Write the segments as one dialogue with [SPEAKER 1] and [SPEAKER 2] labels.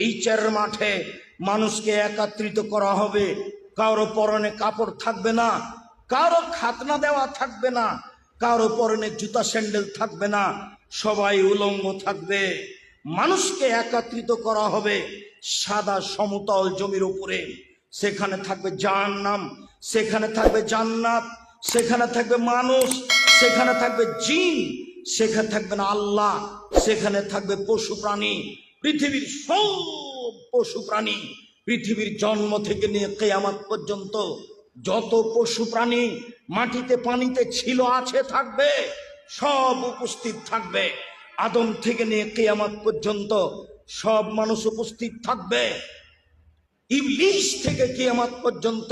[SPEAKER 1] বিচারের মাঠে মানুষকে একত্রিত করা হবে। কারো পরনে কাপড় থাকবে না, কারো খাতনা দেওয়া থাকবে না, কারো পরনে জুতা স্যান্ডেল থাকবে না, সবাই উলঙ্গ থাকবে। মানুষকে একত্রিত করা হবে সাদা সমতল জমির উপরে। সেখানে থাকবে জাহান্নাম, সেখানে থাকবে জান্নাত, সেখানে থাকবে মানুষ, সেখানে থাকবে জিন, সেখানে থাকবে না আল্লাহ, সেখানে থাকবে পশু প্রাণী। পৃথিবীর সব পশু প্রাণী, পৃথিবীর জন্ম থেকে নিয়ে কিয়ামত পর্যন্ত যত পশু প্রাণী মাটিতে পানিতে ছিল, আছে, থাকবে, সব উপস্থিত থাকবে। আদম থেকে নিয়ে কিয়ামত পর্যন্ত সব মানুষ উপস্থিত থাকবে। ইবলিস থেকে কিয়ামত পর্যন্ত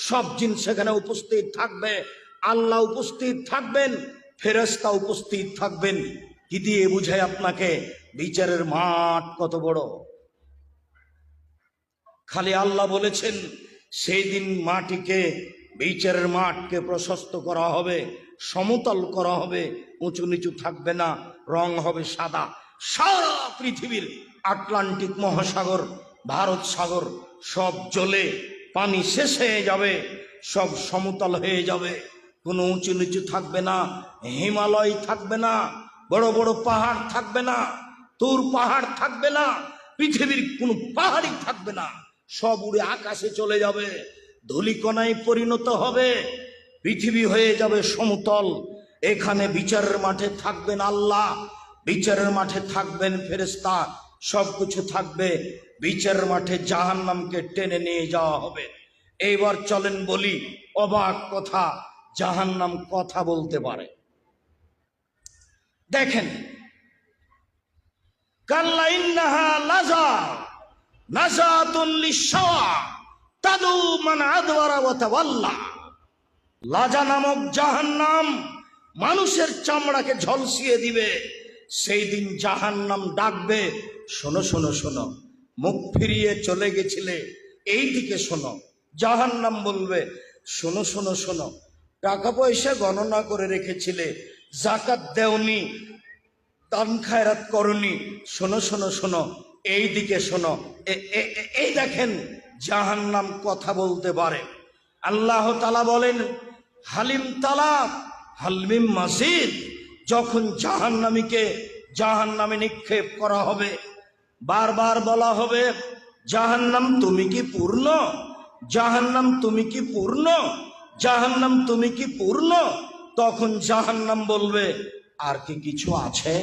[SPEAKER 1] সব জিন সেখানে উপস্থিত থাকবে। আল্লাহ উপস্থিত থাকবেন, ফেরেশতা উপস্থিত থাকবেন। কি দিয়ে বুঝায় আপনাকে বিচারের মাঠ কত বড়? খালি আল্লাহ বলেছেন সেই দিন মাটিকে, বিচারের মাঠকে প্রশস্ত করা হবে, সমতল করা হবে, উঁচু নিচু থাকবে না, রং হবে সাদা। সারা পৃথিবীর আটলান্টিক মহাসাগর, ভারত সাগর সব জ্বলে পানি শেষ হয়ে যাবে, সব সমতল হয়ে যাবে, কোনো উঁচু নিচু থাকবে না, হিমালয় থাকবে না, বড় বড় পাহাড় থাকবে না, তুর পাহাড় থাকবে না, পৃথিবীর কোনো পাহাড়ই থাকবে না, সব উড়ে আকাশে চলে যাবে, ধূলিকণায় পরিণত হবে, পৃথিবী হয়ে যাবে সমতল। এখানে বিচারের মাঠে থাকবেন আল্লাহ, বিচারের মাঠে থাকবেন ফেরেশতা, সবকিছু থাকবে। বিচারের মাঠে জাহান্নামকে টেনে নিয়ে যাওয়া হবে। এইবার চলেন বলি অবাক কথা, জাহান্নাম কথা বলতে পারে। দেখেন, কাল্লা ইন্নাহা লাযা নাযাতুন লিশ-শাওয়া তাদু মান আদওয়ারা ওয়া তাওয়াল্লা। লাজা নামক জাহান্নাম মানুষের চামড়াকে ঝলসিয়ে দিবে। সেই দিন জাহান্নাম ডাকবে, শোনো শোনো শোনো, মুখ ফিরিয়ে চলে গেছিলে, এই দিকে শোনো। জাহান্নাম বলবে, শোনো শোনো শোনো, টাকা পয়সা গণনা করে রেখেছিলে, যাকাত দেওনি, দান খায়রাত করনি, শোনো শোনো শোনো, এই দিকে শোনো। এই দেখেন, জাহান্নাম কথা বলতে পারে। আল্লাহ তাআলা বলেন, হালিম তালাক হালমিম মাজিদ। যখন জাহান্নামীকে জাহান্নামে নিক্ষেপ করা হবে, বারবার বলা হবে, জাহান্নাম তুমি কি পূর্ণ, জাহান্নাম তুমি কি পূর্ণ, জাহান্নাম তুমি কি পূর্ণ। তখন জাহান্নাম বলবে, আর কি কিছু আছে?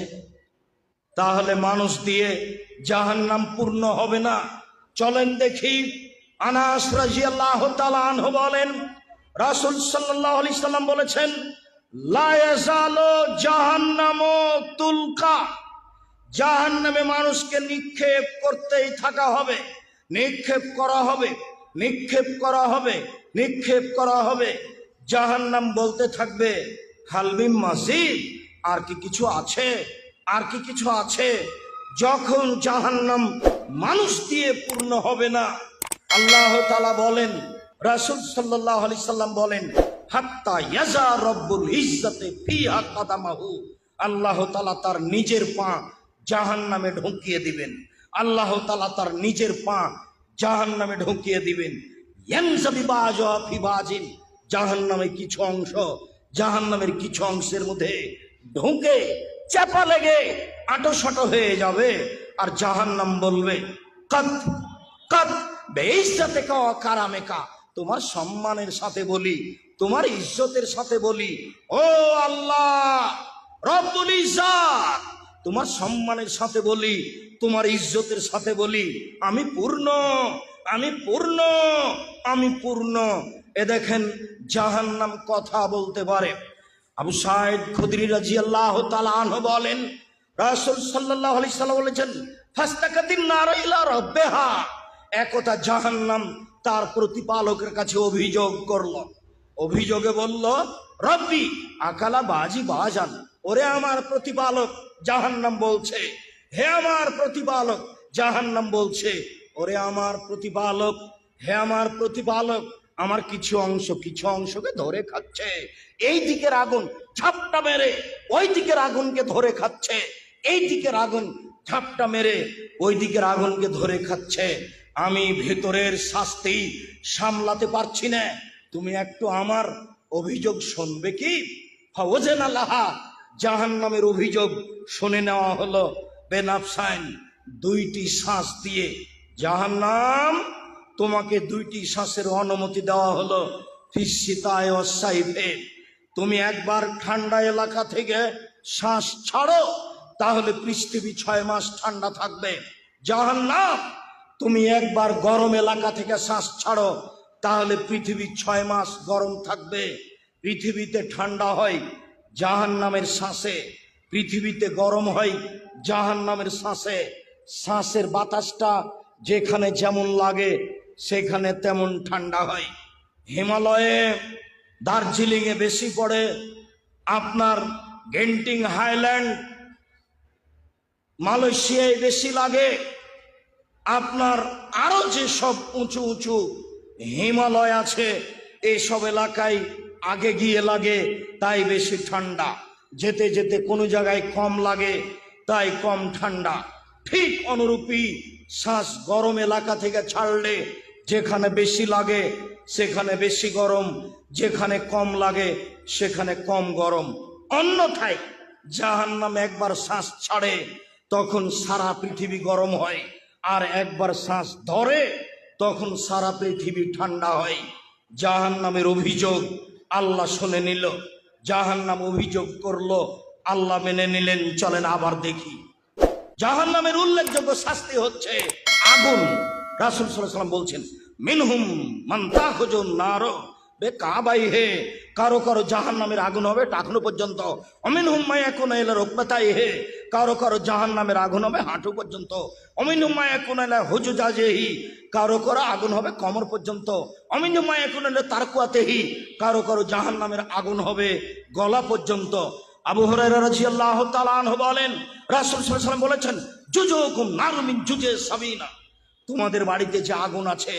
[SPEAKER 1] তাহলে মানুষ দিয়ে জাহান্নাম পূর্ণ হবে না। চলেন দেখি, আনাস রাদিয়াল্লাহু তাআলা আনহু বলেন, রাসূল সাল্লাল্লাহু আলাইহি সাল্লাম বলেছেন, লা ইয়াজালু জাহান্নামু তুলকা। জাহান্নামে মানুষকে নিক্ষেপ করতেই থাকা হবে, নিক্ষেপ করা হবে, নিক্ষেপ করা হবে, নিক্ষেপ করা হবে। জাহান্নাম বলতে থাকবে, হালমিম মাজিদ, আর কি কিছু আছে, আর কি কিছু আছে। যখন জাহান্নাম মানুষ দিয়ে পূর্ণ হবে না, আল্লাহ তাআলা বলেন, রাসূল সাল্লাল্লাহু আলাইহি সাল্লাম বলেন, হাত্তা ইয়াজা রব্বুল ইজ্জাতে ফিহা কাদামাহু। আল্লাহ তাআলা তার নিজের পা জাহান্নামে ঢুকিয়ে দিবেন। আল্লাহ তাআলা তার নিজের পা জাহান্নামে ঢুকিয়ে দিবেন। ইয়ানজাবি বাজা ফি বাজিন। জাহান্নামের কিছু অংশ জাহান্নামের কিছু অংশের মধ্যে ঢুকে চাপা লেগে আটোসাটো হয়ে যাবে। আর জাহান্নাম বলবে, কাদ কাদ বেইজ্জতিকা ওয়া কারামিকা। তোমার সম্মানের সাথে বলি, তোমার ইজ্জতের সাথে বলি, ও আল্লাহ রব্বুল ইজ্জাত, তোমার সম্মানের সাথে বলি, তোমার ইজ্জতের সাথে বলি, আমি পূর্ণ, আমি পূর্ণ, আমি পূর্ণ। এ দেখেন, জাহান্নাম কথা বলতে পারে। আবু সাঈদ খুদরি রাদিয়াল্লাহু তাআলা আনহু বলেন, রাসূল সাল্লাল্লাহু আলাইহি সাল্লাম বলেছেন, ফাস্তাকাতিন নার ইলা রাব্বিহা। একদা জাহান্নাম তার প্রতিপালকের কাছে অভিযোগ করল। অভিযোগে বলল, রব্বি আকালা বাজি বাজান। ওরে আমার প্রতিপালক, জাহান্নাম বলছে, হে আমার প্রতিপালক, জাহান্নাম বলছে, ওরে আমার প্রতিপালক, হে আমার প্রতিপালক, আমার কিছু অংশকে ধরে খাচ্ছে। এই দিকের আগুন ঝাপটা মেরে ওই দিকের আগুনকে ধরে খাচ্ছে, এই দিকের আগুন ঝাপটা মেরে ওই দিকের আগুনকে ধরে খাচ্ছে। আমি ভেতরের শাস্তি সামলাতে পারছি না, তুমি একটু আমার অভিযোগ শুনবে কি? ফাওয়াজানা লাহা, জাহান্নামের অভিযোগ শুনে নেওয়া হলো। বেনাফসাইন, দুইটি শ্বাস দিয়ে। জাহান্নাম, তোমাকে দুইটি শ্বাসের অনুমতি দেওয়া হলো। ফিসশিতায় ওয়াসাইফে, তুমি একবার ঠান্ডা এলাকা থেকে শ্বাস ছাড়ো, তাহলে পৃথিবী 6 মাস ঠান্ডা থাকবে। জাহান্নাম, তুমি একবার গরম এলাকা থেকে শ্বাস ছাড়ো, তাহলে পৃথিবী 6 মাস গরম থাকবে। পৃথিবীতে ঠান্ডা হয় জাহান্নামের শ্বাসে, পৃথিবীতে গরম হয় জাহান্নামের শ্বাসে। শ্বাসের বাতাসটা যেখানে যেমন লাগে সেখানে তেমন ঠান্ডা হয়। হিমালয়ে, দার্জিলিংয়ে বেশি পড়ে, আপনার গেন্টিং হাইল্যান্ড, মালয়েশিয়ায় বেশি লাগে। আপনার আরো যে সব উঁচু উঁচু হিমালয় আছে এইসব এলাকায় আগে গিয়ে লাগে, তাই বেশি ঠান্ডা। যেতে যেতে কোনো জায়গায় কম লাগে, তাই কম ঠান্ডা। ঠিক অনুরূপী শ্বাস গরম এলাকা থেকে ছাড়লে যেখানে বেশি লাগে সেখানে বেশি গরম, যেখানে কম লাগে সেখানে কম গরম। অন্যথায় জাহান্নাম একবার শ্বাস ছাড়ে তখন সারা পৃথিবী গরম হয়, আর একবার শ্বাস ধরে তখন সারা পৃথিবী ঠান্ডা হয়। জাহান্নামের অভিযোগ আল্লাহ শুনে নিল। জাহান্নাম অভিযোগ করলো, আল্লাহ মেনে নিলেন। চলেন আবার দেখি। জাহান্নামের উল্লেখযোগ্য শাস্তি হচ্ছে আগুন। রাসূল সাল্লাল্লাহু আলাইহি ওয়াসাল্লাম বলছেন, মিনহুম মান তাখুজুন নার বিকাবাইহি, কারো কারো জাহান্নামের আগুন হবে টাকনু পর্যন্ত। অমিনহুম মা ইয়াকুনু ইলা রুকবাতাইহি, কারো কারো জাহান্নামের আগুন হবে হাঁটু পর্যন্ত। অমিনহুম মা ইয়াকুনু ইলা হুজুজাজিহি, কারো কারো আগুন হবে কোমর পর্যন্ত। অমিনহুম মা ইয়াকুনু ইলা তারকুয়াতিহি, কারো কারো জাহান্নামের আগুন হবে গলা পর্যন্ত। আবু হুরায়রা রাদিয়াল্লাহু তাআলা আনহু বলেন, রাসূল সাল্লাল্লাহু আলাইহি ওয়াসাল্লাম বলেছেন, জুজুকুম নারু মিন জুজে সাবিনা, তোমাদের বাড়িতে যে আগুন আছে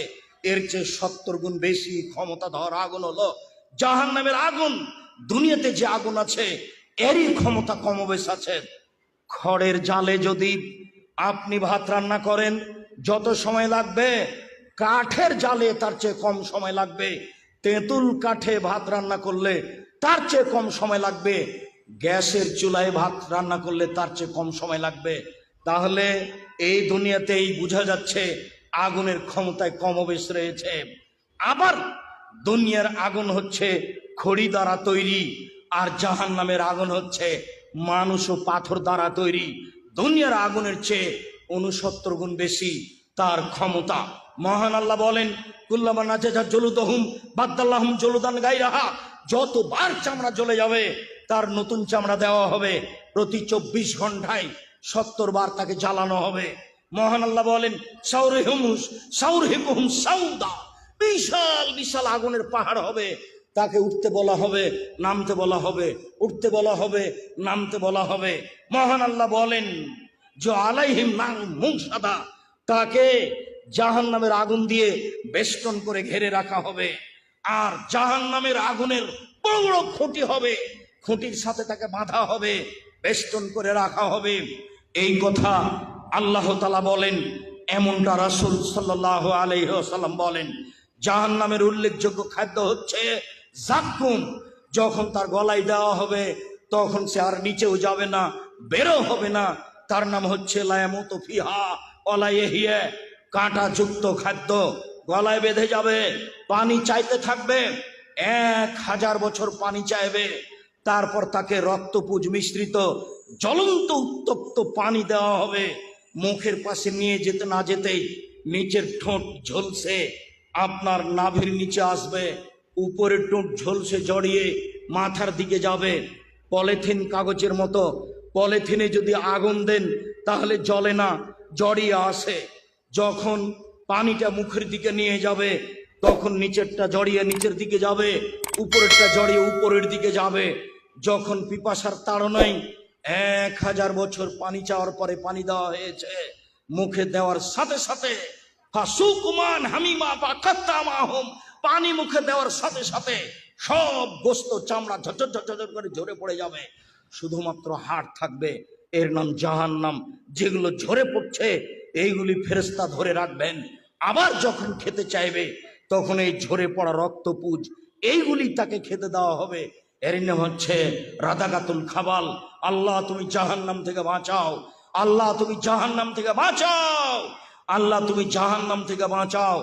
[SPEAKER 1] এর চেয়ে 70 গুণ বেশি ক্ষমতাধর আগুন হলো জাহান্নামের আগুন। দুনিয়াতে যে আগুন আছে এরই ক্ষমতা কমবেশ আছে। খড়ের জালে যদি আপনি ভাত রান্না করেন যত সময় লাগবে, কাঠের জালে তার চেয়ে কম সময় লাগবে। তেঁতুল কাঠে ভাত রান্না করলে তার চেয়ে কম সময় লাগবে। গ্যাসের চুলায় ভাত রান্না করলে তার চেয়ে কম সময় লাগবে। তাহলে এই দুনিয়াতেই বোঝা যাচ্ছে আগুনের ক্ষমতায় কমবেশ রয়েছে। আবার দুনিয়ার আগুন হচ্ছে খড়ি দ্বারা তৈরি, আর জাহান্নামের আগুন হচ্ছে মানুষ ও পাথর দ্বারা তৈরি। দুনিয়ার আগুনের চেয়ে 69 গুণ বেশি তার ক্ষমতা। মহান আল্লাহ বলেন, কুল্লামা নাজাজা জলুদহুম বাদদাল্লাহুম জলুদান গায়রাহা, যতবার চামড়া জ্বলে যাবে তার নতুন চামড়া দেওয়া হবে। প্রতি 24 ঘন্টায় 70 বার তাকে জ্বালানো হবে। মহান আল্লাহ বলেন, সাউরহিকুহুম সাউদা, বিশাল বিশাল আগুনের পাহাড় হবে, তাকে উঠতে বলা হবে, নামতে বলা হবে, উঠতে বলা হবে, নামতে বলা হবে। মহান আল্লাহ বলেন, যে আলাইহিম নাম মুনসাদা, তাকে জাহান্নামের আগুন দিয়ে বেষ্টন করে ঘিরে রাখা হবে। আর জাহান্নামের আগুনের বড় বড় খুঁটি হবে, খুঁটির সাথে তাকে বাঁধা হবে, বেষ্টন করে রাখা হবে। এই কথা আল্লাহ তাআলা বলেন, এমনটা রাসূল সাল্লাল্লাহু আলাইহি ওয়াসাল্লাম বলেন। জাহান্নামের উল্লেখযোগ্য খাদ্য হচ্ছে জাক্কুম। যখন তার গলায় দেওয়া হবে তখন সে আর নিচেও যাবে না, বেরো হবে না। তার নাম হচ্ছে লায়ামুতু ফিহা ওয়ালা ইয়াহইয়া, কাঁটা যুক্ত খাদ্য। গলায় বেঁধে যাবে, পানি চাইতে থাকবে, 1000 বছর পানি চাইবে। তারপর তাকে রক্তপুঞ্জ মিশ্রিত জ্বলন্ত উত্তপ্ত পানি দেওয়া হবে। মুখের পাশে নিয়ে যেতে না যেতেই নিচের ঠোঁট ঝলসে আপনার নাভির নিচে আসবে, উপরের ঠোঁট ঝলসে জড়িয়ে মাথার দিকে যাবে। পলিথিন কাগজের মতো, পলিথিনে যদি আগুন দেন তাহলে জ্বলে না, জড়িয়ে আসে। যখন পানিটা মুখের দিকে নিয়ে যাবে তখন নিচেরটা জড়িয়ে নিচের দিকে যাবে, উপরেরটা জড়িয়ে উপরের দিকে যাবে। যখন পিপাসার তাড়নায় 1000 বছর পানি চাওয়ার পরে পানি দেওয়া হয়েছে, মুখে দেওয়ার সাথে সাথে ফাসুকুমান হামিমা বাকাত্তামাহুম, পানি মুখে দেওয়ার সাথে সাথে সব গোস্ত চামড়া ঝরঝর ঝরঝর করে ঝরে পড়ে যাবে। শুধুমাত্র হাড় থাকবে, এর নাম জাহান্নাম। যেগুলো ঝরে পড়ছে এইগুলি ফেরেশতা ধরে রাখবেন, আবার যখন খেতে চাইবে তখন এই ঝরে পড়া রক্তপুঞ্জ এইগুলি তাকে খেতে দেওয়া হবে। এর নাম হচ্ছে রাদাকাতুল খাবাল। আল্লাহ তুমি জাহান্নাম থেকে বাঁচাও, আল্লাহ তুমি জাহান্নাম থেকে বাঁচাও, আল্লাহ তুমি জাহান্নাম থেকে বাঁচাও।